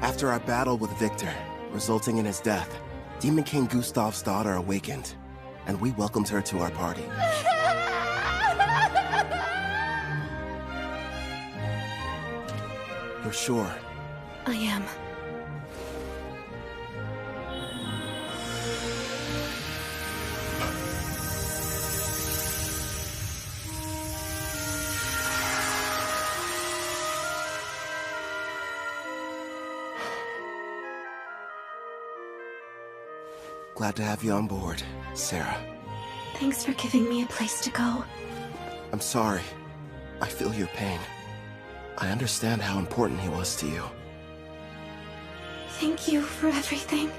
After our battle with Victor, resulting in his death, Demon King Gustav's daughter awakened, and we welcomed her to our party. You're sure? I am. Glad to have you on board, Sarah. Thanks for giving me a place to go. I'm sorry. I feel your pain. I understand how important he was to you. Thank you for everything,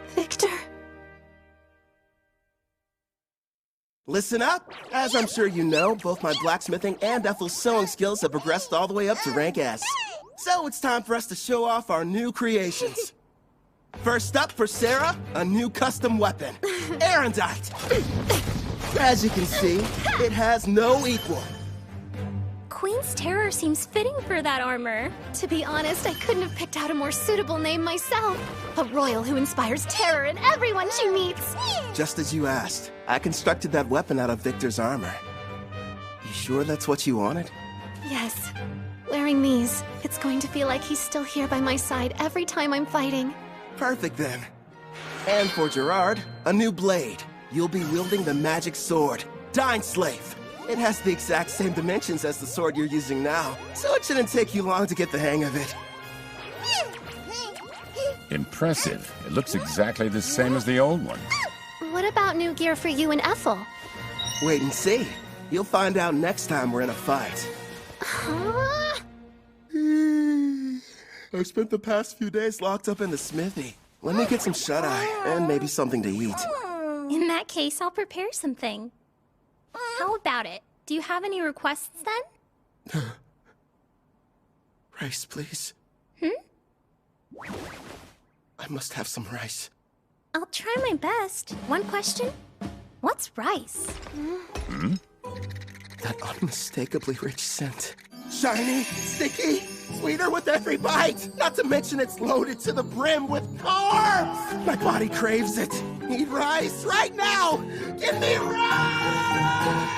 Victor. Listen up! As I'm sure you know, both my blacksmithing and Ethel's sewing skills have progressed all the way up to rank S. So it's time for us to show off our new creations. First up for Sarah, a new custom weapon, Aerondight. As you can see, it has no equal. Queen's Terror seems fitting for that armor. To be honest, I couldn't have picked out a more suitable name myself. A royal who inspires terror in everyone she meets. Just as you asked, I constructed that weapon out of Victor's armor. You sure that's what you wanted? Yes. Wearing these, it's going to feel like he's still here by my side every time I'm fighting. Perfect then. And for Gerard, a new blade. You'll be wielding the magic sword, Dying Slave. It has the exact same dimensions as the sword you're using now, so it shouldn't take you long to get the hang of it. Impressive. It looks exactly the same as the old one. What about new gear for you and Ethel? Wait and see. You'll find out next time we're in a fight. Huh? I spent the past few days locked up in the smithy. Let me get some shut-eye, and maybe something to eat. In that case, I'll prepare something. How about it? Do you have any requests then? Rice, please. I must have some rice. I'll try my best. One question? What's rice? That unmistakably rich scent. Shiny, sticky, sweeter with every bite. Not to mention it's loaded to the brim with carbs. My body craves it. Need rice right now. Give me rice!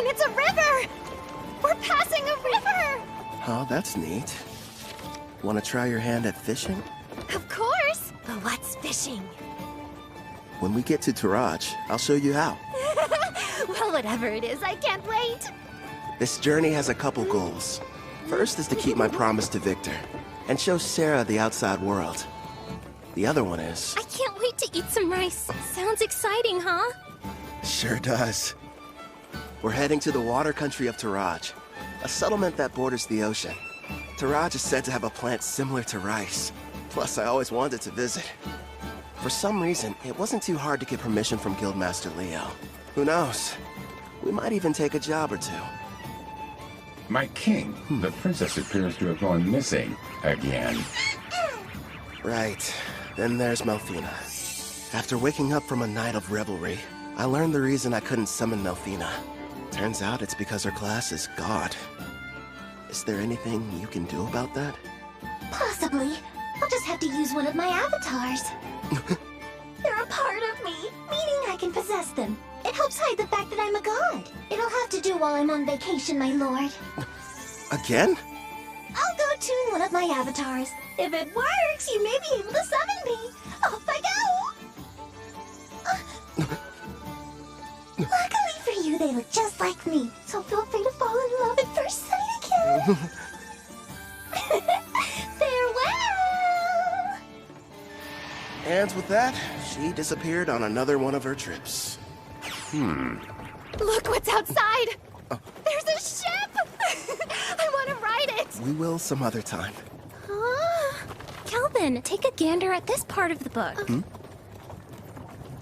It's a river! We're passing a river! Oh, that's neat. Want to try your hand at fishing? Of course! But what's fishing? When we get to Taraj, I'll show you how. Well, whatever it is, I can't wait! This journey has a couple goals. First is to keep my promise to Victor, and show Sarah the outside world. The other one is... I can't wait to eat some rice. Sounds exciting, huh? Sure does. We're heading to the water country of Taraj, a settlement that borders the ocean. Taraj is said to have a plant similar to rice. Plus, I always wanted to visit. For some reason, it wasn't too hard to get permission from Guildmaster Leo. Who knows? We might even take a job or two. My king, the princess appears to have gone missing again. Right. Then there's Melfina. After waking up from a night of revelry, I learned the reason I couldn't summon Melfina. Turns out it's because her class is God. Is there anything you can do about that? Possibly. I'll just have to use one of my avatars. They're a part of me, meaning I can possess them. It helps hide the fact that I'm a god. It'll have to do while I'm on vacation, my lord. Again? I'll go tune one of my avatars. If it works, you may be able to summon me. Off I go! Luckily for you, they look just like me, so feel free to fall in love at first sight again. Farewell! And with that, she disappeared on another one of her trips. Look what's outside! There's a ship! I want to ride it! We will some other time. Calvin, take a gander at this part of the book.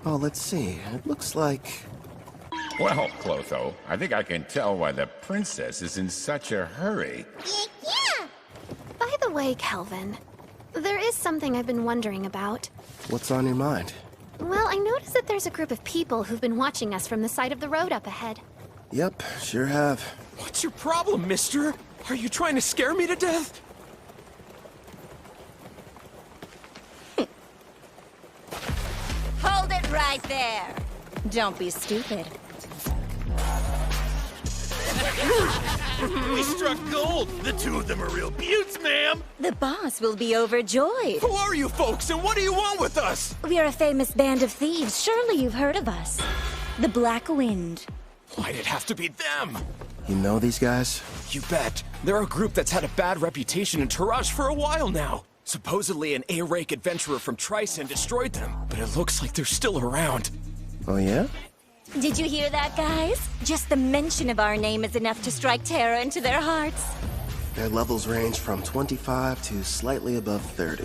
Oh, let's see. It looks like... Well, Clotho, I think I can tell why the princess is in such a hurry. Yeah! By the way, Calvin, there is something I've been wondering about. What's on your mind? Well, I noticed that there's a group of people who've been watching us from the side of the road up ahead. Yep, sure have. What's your problem, mister? Are you trying to scare me to death? Hold it right there. Don't be stupid. We struck gold! The two of them are real beauts, ma'am! The boss will be overjoyed. Who are you folks, and what do you want with us? We're a famous band of thieves. Surely you've heard of us. The Black Wind. Why'd it have to be them? You know these guys? You bet. They're a group that's had a bad reputation in Taraj for a while now. Supposedly an A-rank adventurer from Tryson destroyed them, but it looks like they're still around. Oh yeah? Did you hear that, guys? Just the mention of our name is enough to strike terror into their hearts. Their levels range from 25 to slightly above 30.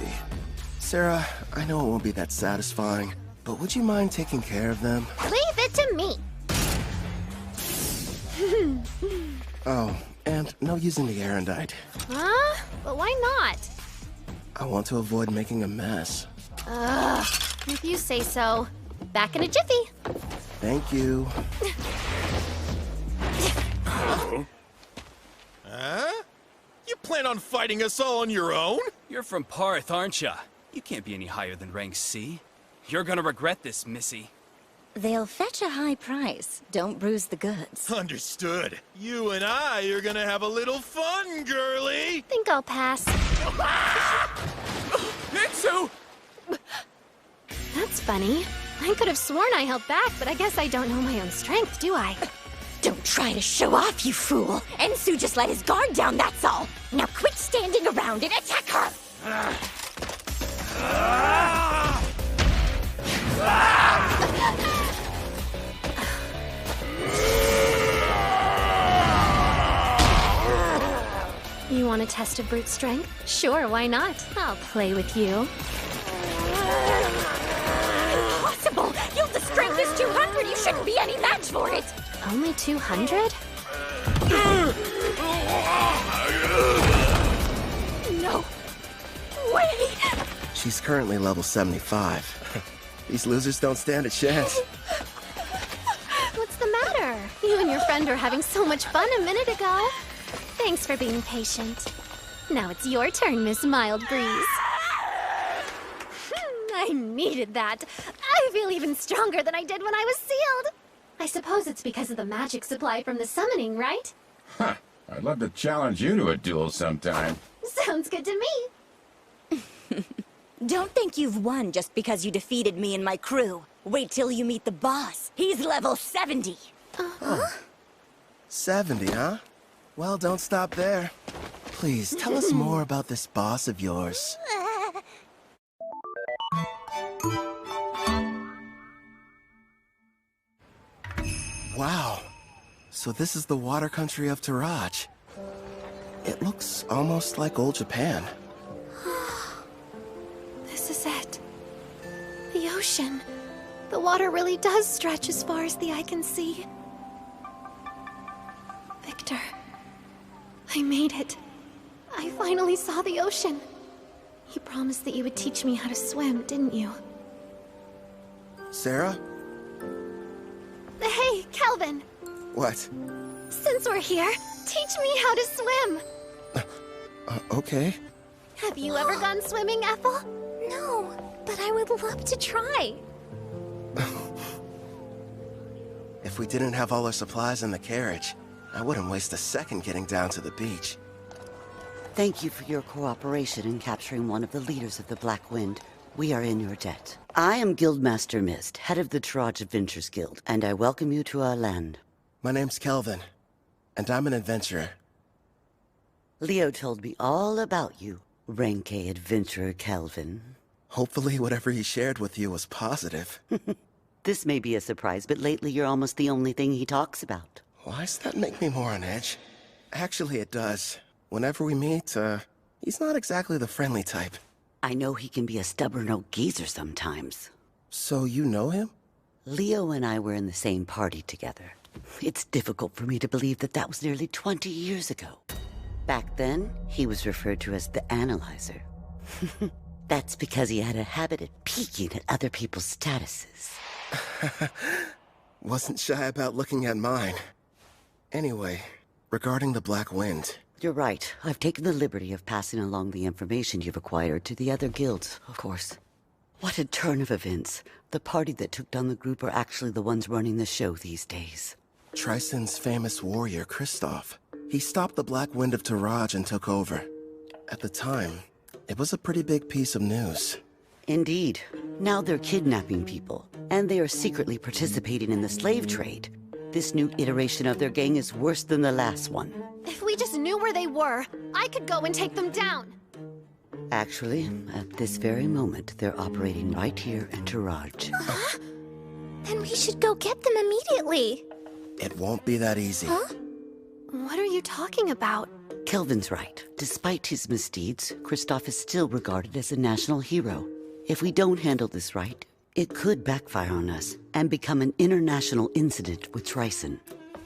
Sarah, I know it won't be that satisfying, but would you mind taking care of them? Leave it to me! Oh, and no using the Erendite. Huh? But why not? I want to avoid making a mess. If you say so. Back in a jiffy. Thank you. You plan on fighting us all on your own? You're from Parth, aren't ya? You can't be any higher than rank C. You're gonna regret this, Missy. They'll fetch a high price. Don't bruise the goods. Understood. You and I are gonna have a little fun, girlie! Think I'll pass. Mitsu! That's funny. I could have sworn I held back, but I guess I don't know my own strength, do I? Don't try to show off, you fool! Ensu just let his guard down, that's all! Now quit standing around and attack her! You want a test of brute strength? Sure, why not? I'll play with you. Impossible! Yilda's strength is 200! You shouldn't be any match for it! Only 200? No! Way! She's currently level 75. These losers don't stand a chance. What's the matter? You and your friend were having so much fun a minute ago. Thanks for being patient. Now it's your turn, Miss Mild Breeze. I needed that. I feel even stronger than I did when I was sealed. I suppose it's because of the magic supply from the summoning, right? Huh. I'd love to challenge you to a duel sometime. Sounds good to me. Don't think you've won just because you defeated me and my crew. Wait till you meet the boss. He's level 70. 70, huh? Well, don't stop there. Please, tell us more about this boss of yours. Wow. So this is the water country of Taraj. It looks almost like old Japan. This is it. The ocean. The water really does stretch as far as the eye can see. Victor, I made it. I finally saw the ocean. You promised that you would teach me how to swim, didn't you? Sarah? Hey, Calvin! What? Since we're here, teach me how to swim! Okay. Have you ever gone swimming, Ethel? No, but I would love to try. If we didn't have all our supplies in the carriage, I wouldn't waste a second getting down to the beach. Thank you for your cooperation in capturing one of the leaders of the Black Wind. We are in your debt. I am Guildmaster Mist, head of the Taraj Adventures Guild, and I welcome you to our land. My name's Kelvin, and I'm an adventurer. Leo told me all about you, Rank A adventurer Kelvin. Hopefully whatever he shared with you was positive. This may be a surprise, but lately you're almost the only thing he talks about. Why does that make me more on edge? Actually, it does. Whenever we meet, he's not exactly the friendly type. I know he can be a stubborn old geezer sometimes. So you know him? Leo and I were in the same party together. It's difficult for me to believe that that was nearly 20 years ago. Back then, he was referred to as the Analyzer. That's because he had a habit of peeking at other people's statuses. Wasn't shy about looking at mine. Anyway, regarding the Black Wind... You're right. I've taken the liberty of passing along the information you've acquired to the other guilds, of course. What a turn of events. The party that took down the group are actually the ones running the show these days. Trison's famous warrior, Kristoff. He stopped the Black Wind of Taraj and took over. At the time, it was a pretty big piece of news. Indeed. Now they're kidnapping people, and they are secretly participating in the slave trade. This new iteration of their gang is worse than the last one. If we just knew where they were, I could go and take them down. Actually, at this very moment, they're operating right here in Taraj. Then we should go get them immediately. It won't be that easy. What are you talking about? Kelvin's right. Despite his misdeeds, Kristoff is still regarded as a national hero. If we don't handle this right, it could backfire on us and become an international incident with Trison.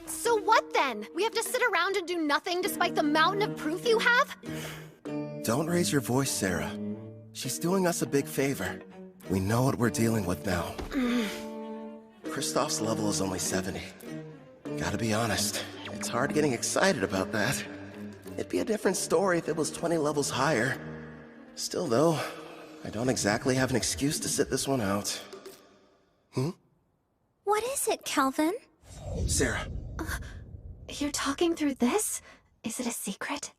So what then? We have to sit around and do nothing despite the mountain of proof you have? Don't raise your voice, Sarah. She's doing us a big favor. We know what we're dealing with now. Kristoff's level is only 70. Gotta be honest, it's hard getting excited about that. It'd be a different story if it was 20 levels higher. Still though, I don't exactly have an excuse to sit this one out. What is it, Calvin? Sarah, You're talking through this? Is it a secret?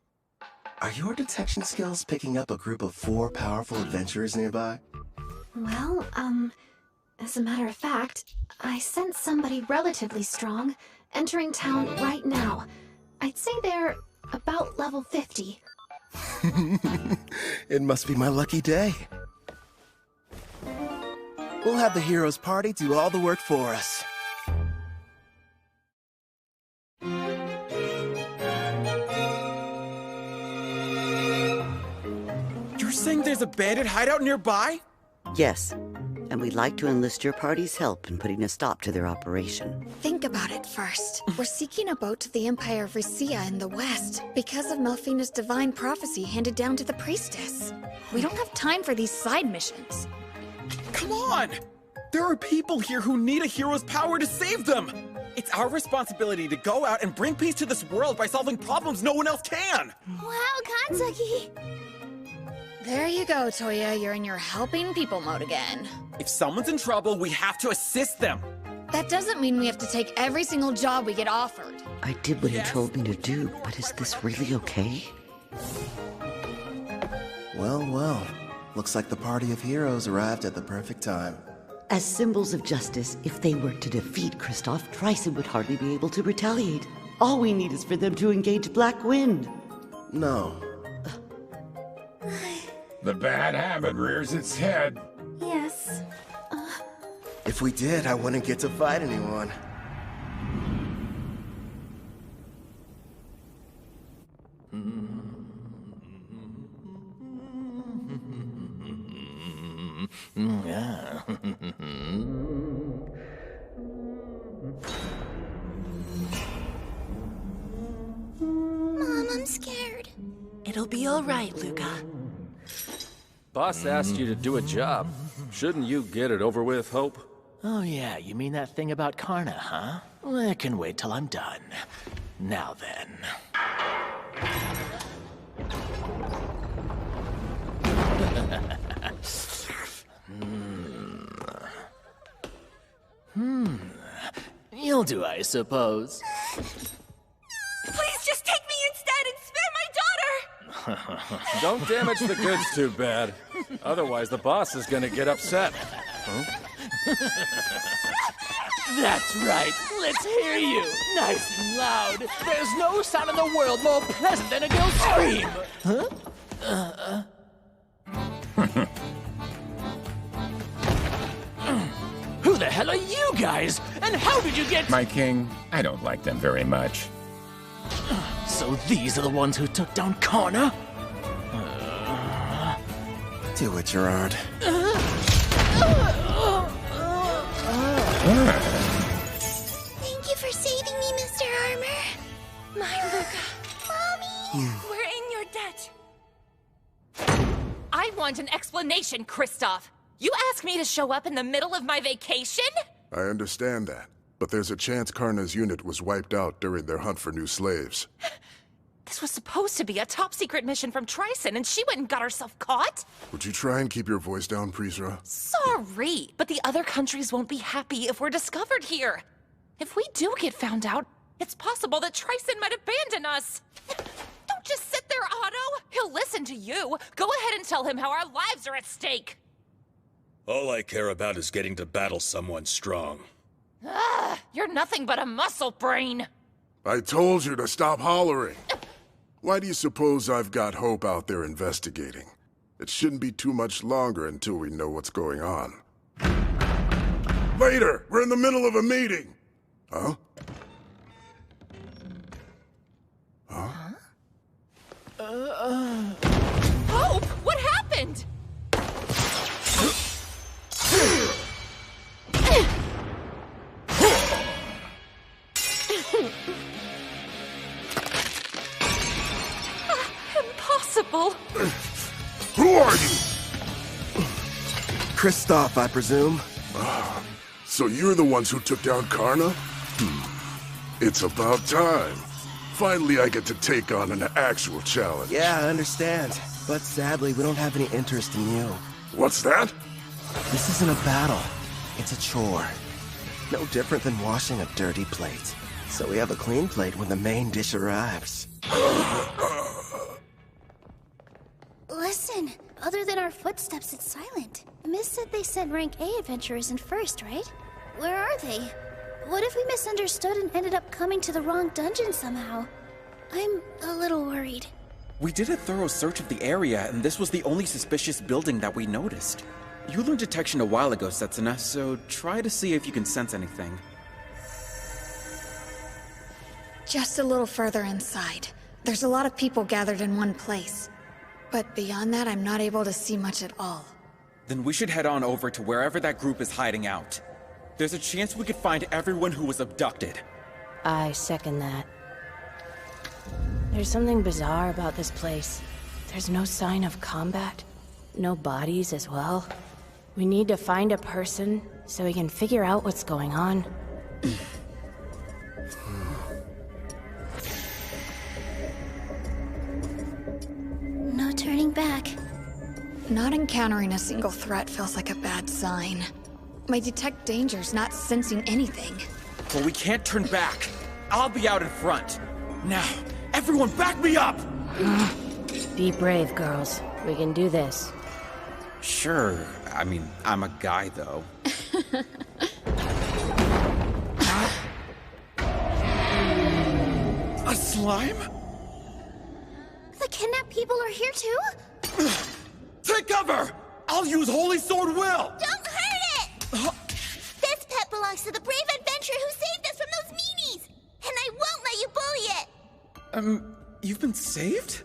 are your detection skills picking up a group of 4 powerful adventurers nearby? Well, as a matter of fact, I sense somebody relatively strong entering town right now. I'd say they're about level 50. It must be my lucky day. We'll have the heroes party do all the work for us. You're saying there's a bandit hideout nearby? Yes, and we'd like to enlist your party's help in putting a stop to their operation. Think about it first. We're seeking a boat to the Empire of Risia in the west because of Melfina's divine prophecy handed down to the priestess. We don't have time for these side missions. Come on! There are people here who need a hero's power to save them! It's our responsibility to go out and bring peace to this world by solving problems no one else can! Wow, Katsuki! There you go, Toya. You're in your helping people mode again. If someone's in trouble, we have to assist them! That doesn't mean we have to take every single job we get offered. I did what he told me to do, but is this really okay? Well, well. Looks like the party of heroes arrived at the perfect time. As symbols of justice, if they were to defeat Kristoff, Trison would hardly be able to retaliate. All we need is for them to engage Black Wind. No. The bad habit rears its head. Yes. If we did, I wouldn't get to fight anyone. Mom, I'm scared. It'll be all right, Luca. Boss asked you to do a job. Shouldn't you get it over with, Hope? Oh yeah, you mean that thing about Karna, huh? Well, I can wait till I'm done. Now then. You'll do, I suppose. Please just take me instead and spare my daughter! Don't damage the goods too bad. Otherwise, the boss is gonna get upset. That's right. Let's hear you. Nice and loud. There's no sound in the world more pleasant than a girl's scream. Huh? Who the hell are you guys? And how did you get... My king, I don't like them very much. So these are the ones who took down Karna? Do it, Gerard. Thank you for saving me, Mr. Armor. My Luca. Mommy! We're in your debt. I want an explanation, Kristoff. You asked me to show up in the middle of my vacation? I understand that, but there's a chance Karna's unit was wiped out during their hunt for new slaves. This was supposed to be a top-secret mission from Tryson, and she went and got herself caught? Would you try and keep your voice down, Prisra? Sorry, but the other countries won't be happy if we're discovered here. If we do get found out, it's possible that Tryson might abandon us. Don't just sit there, Otto. He'll listen to you. Go ahead and tell him how our lives are at stake. All I care about is getting to battle someone strong. You're nothing but a muscle brain. I told you to stop hollering. Why do you suppose I've got Hope out there investigating? It shouldn't be too much longer until we know what's going on. Later! We're in the middle of a meeting! Huh? Huh? Hope! What happened? Impossible! Who are you? Kristoff, I presume. So you're the ones who took down Karna? It's about time. Finally, I get to take on an actual challenge. Yeah, I understand. But sadly, we don't have any interest in you. What's that? This isn't a battle. It's a chore. No different than washing a dirty plate. So we have a clean plate when the main dish arrives. Listen, other than our footsteps, it's silent. Miss said they sent rank A adventurers in first, right? Where are they? What if we misunderstood and ended up coming to the wrong dungeon somehow? I'm a little worried. We did a thorough search of the area, and this was the only suspicious building that we noticed. You learned detection a while ago, Setsuna, so try to see if you can sense anything. Just a little further inside. There's a lot of people gathered in one place. But beyond that, I'm not able to see much at all. Then we should head on over to wherever that group is hiding out. There's a chance we could find everyone who was abducted. I second that. There's something bizarre about this place. There's no sign of combat. No bodies as well. We need to find a person so we can figure out what's going on. No turning back. Not encountering a single threat feels like a bad sign. My detect danger's not sensing anything. Well, we can't turn back. I'll be out in front. Now, everyone back me up! Be brave, girls. We can do this. Sure. I mean, I'm a guy, though. A slime? The kidnapped people are here too? Take cover! I'll use Holy Sword Will! Don't hurt it! This pet belongs to the brave adventurer who saved us from those meanies! And I won't let you bully it! You've been saved?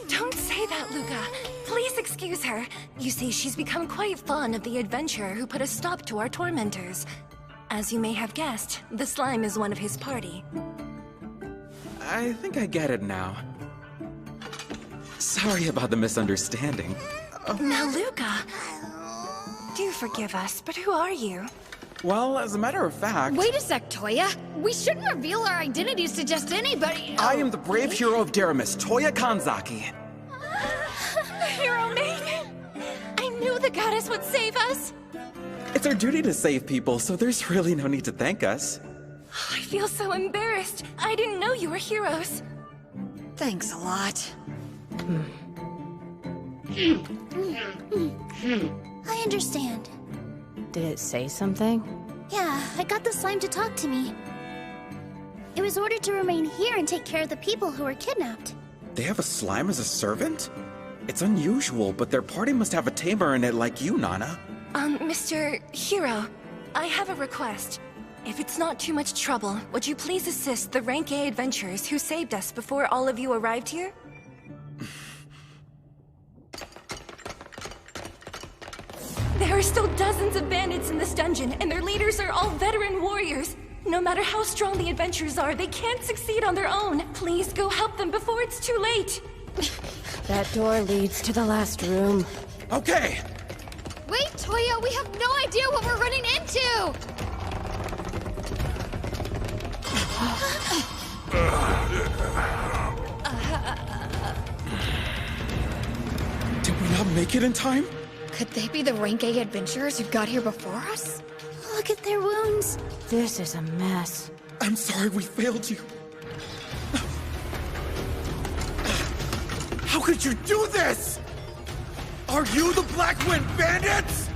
Don't say that, Luca. Please excuse her. You see, she's become quite fond of the adventurer who put a stop to our tormentors. As you may have guessed, the slime is one of his party. I think I get it now. Sorry about the misunderstanding. Now, Luca, do forgive us, but who are you? Well, as a matter of fact... Wait a sec, Toya. We shouldn't reveal our identities to just anybody. I am the brave hero of Deramis, Toya Kanzaki. Hero maiden! I knew the goddess would save us! It's our duty to save people, so there's really no need to thank us. I feel so embarrassed. I didn't know you were heroes. Thanks a lot. I understand. Did it say something? Yeah, I got the slime to talk to me. It was ordered to remain here and take care of the people who were kidnapped. They have a slime as a servant? It's unusual, but their party must have a tamer in it like you, Nana. Mr. Hero, I have a request. If it's not too much trouble, would you please assist the Rank A adventurers who saved us before all of you arrived here? There are still dozens of bandits in this dungeon, and their leaders are all veteran warriors. No matter how strong the adventurers are, they can't succeed on their own. Please go help them before it's too late. That door leads to the last room. Okay! Wait, Toya, we have no idea what we're running into! Did we not make it in time? Could they be the Rank A adventurers who got here before us? Look at their wounds. This is a mess. I'm sorry we failed you. How could you do this? Are you the Black Wind Bandits?